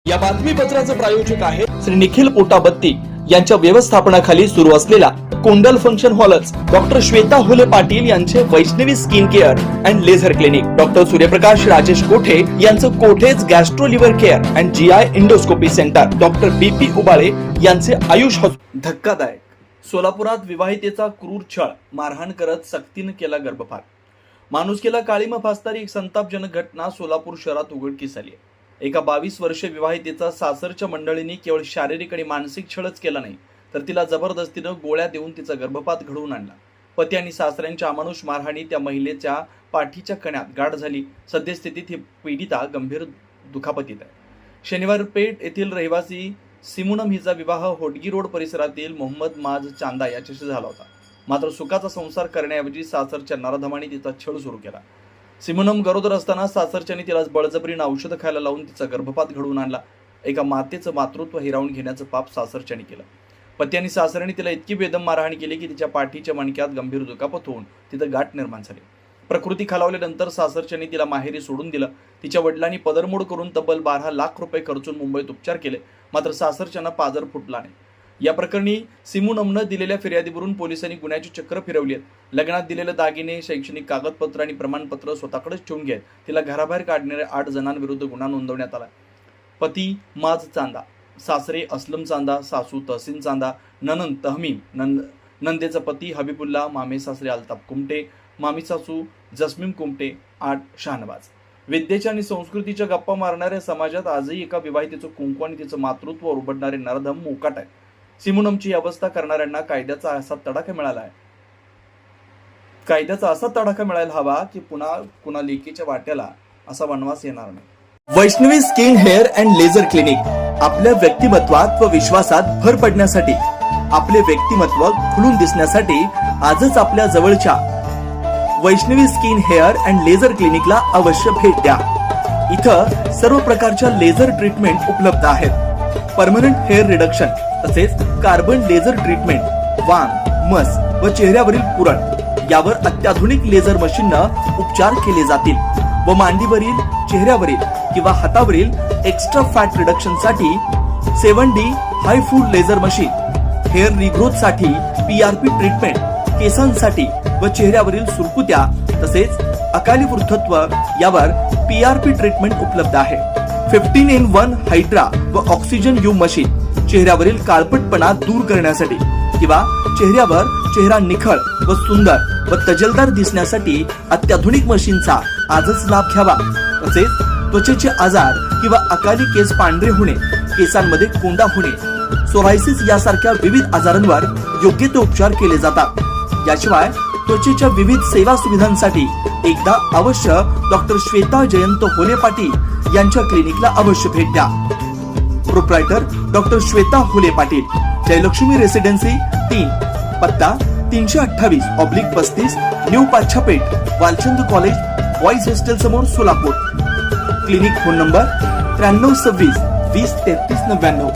या बातमीपत्राचे प्रायोजक आहे श्री निखिल पोटाबत्ती यांच्या व्यवस्थापनाखाली सुरू असलेला कुंडल फंक्शन हॉलच डॉक्टर श्वेता हुले पाटील यांचे Vaishnavi skin care and laser clinic, doctor Suryaprakash Rajesh Kothe यांचं Kothe's gastro liver care and GI endoscopy centre, doctor BP Ubale यांचे आयुष हॉस्पिटल. धक्कादायक सोलापुरात विवाहितेचा क्रूर छळ, मारहाण करत सक्तीनं केला गर्भपात. माणुसकीला काळीमा फासणारी एक संतापजनक घटना सोलापूर शहरात उघडकीस आली आहे. एका 22 वर्षीय विवाहितेचा सासरच्या मंडळींनी केवळ शारीरिक आणि मानसिक छळच केला नाही, तर तिला जबरदस्तीनं गोळ्या देऊन तिचा गर्भपात घडवून आणला. पती आणि सासऱ्यांच्या अमानुष मारहाणी त्या महिलेच्या पाठीच्या कण्यात गाठ झाली. सद्यस्थितीत ही पीडिता गंभीर दुखापतीत आहे. शनिवार पेठ येथील रहिवासी सिमुनम हिचा विवाह होडगी रोड परिसरातील मोहम्मद माज चांदा याच्याशी झाला होता. मात्र सुखाचा संसार करण्याऐवजी सासरच्या नराधमाने तिचा छळ सुरू केला. सिमुनम गरोदर असताना सासरच्याने तिला बळजबरीने औषधं खायला लावून तिचा गर्भपात घडवून आणला. एका मातेचं मातृत्व हिरावून घेण्याचं पाप सासरच्याने केलं. पती आणि सासऱ्याने तिला इतकी बेदम मारहाण केली की तिच्या पाठीच्या मणक्यात गंभीर दुखापत होऊन तिथं गाठ निर्माण झाली. प्रकृती खालावल्यानंतर सासरच्याने तिला माहेरी सोडून दिलं. तिच्या वडिलांनी पदरमोड करून तब्बल 12 लाख रुपये खर्चून मुंबईत उपचार केले. मात्र सासरच्यांना पाजर फुटला नाही. या प्रकरणी सिमुनमनं दिलेल्या फिर्यादीवरून पोलिसांनी गुन्ह्याची चक्र फिरवली आहे. लग्नात दिलेले दागिने, शैक्षणिक कागदपत्र आणि प्रमाणपत्र स्वतःकडेच ठेवून घेत तिला घराबाहेर काढणाऱ्या 8 जणांविरुद्ध गुन्हा नोंदवण्यात आला. पती माज चांदा, सासरे असलम चांदा, सासू तहसीन चांदा, ननंद तहमीम, नंदेचा पती हबीबुल्ला, मामे सासरे अल्ताफ कुमटे, मामी सासू जस्मीम कुमटे, 8 शाहनवाज. विद्येच्या आणि संस्कृतीच्या गप्पा मारणाऱ्या समाजात आजही एका विवाहितेचं कुंकू आणि तिचं मातृत्व उलबडणारे नरधम मोकाट आहे. सिमुनमची अवस्था करणाऱ्यांना कायद्याचा असा तडाखा मिळाला आहे. कायद्याचा असा तडाखा मिळायला हवा की पुन्हा कुणा लेकीच्या वाट्याला असा वनवास येणार नाही. Vaishnavi skin hair and laser clinic आपल्या व्यक्तिमत्वात व विश्वासात भर पडण्यासाठी, आपले व्यक्तिमत्व खुलून दिसण्यासाठी आजच आपल्या जवळच्या Vaishnavi skin hair and laser क्लिनिकला अवश्य भेट द्या. इथं सर्व प्रकारच्या लेझर ट्रीटमेंट उपलब्ध आहेत. परमनंट हेअर रिडक्शन तसेच कार्बन लेझर ट्रीटमेंट, वांग, मस व चेहऱ्यावरील पुरण यावर अत्याधुनिक लेझर मशीननं उपचार केले जातील व मांडीवरील, चेहऱ्यावरील किंवा हातावरील एक्स्ट्रा फॅट रिडक्शन साठी 7D हाय फूड लेझर मशीन, हेअर रिग्रोथ साठी PRP ट्रीटमेंट, केसांसाठी व चेहऱ्यावरील सुरकुत्या तसेच अकाली वृद्धत्व यावर PRP ट्रीटमेंट उपलब्ध आहे. 15in1 हायड्रा व ऑक्सिजन यू मशीन चेहऱ्यावरील काळपटपणा दूर करण्यासाठी किंवा चेहऱ्यावर चेहरा निखळ व सुंदर व तजेलदार दिसण्यासाठी अत्याधुनिक मशीनचा आजच लाभ घ्यावा. तसेच त्वचेचे आजार किंवा अकाली केस पांढरे होणे, केसांमध्ये कोंडा होणे, सोरायसिस यासारख्या विविध आजारांवर योग्य ते उपचार केले जातात. याशिवाय त्वचेच्या विविध सेवा सुविधांसाठी एकदा अवश्य डॉक्टर श्वेता जयंत हुले पाटील यांच्या क्लिनिकला अवश्य भेट द्या. Proprietor doctor Shweta Hule Patil, Jayalakshmi residency 3, पत्ता 328/35 new Pachhapeth, Walchand college boys hostel समोर, सोलापूर. Clinic phone number 9326 20 33 99.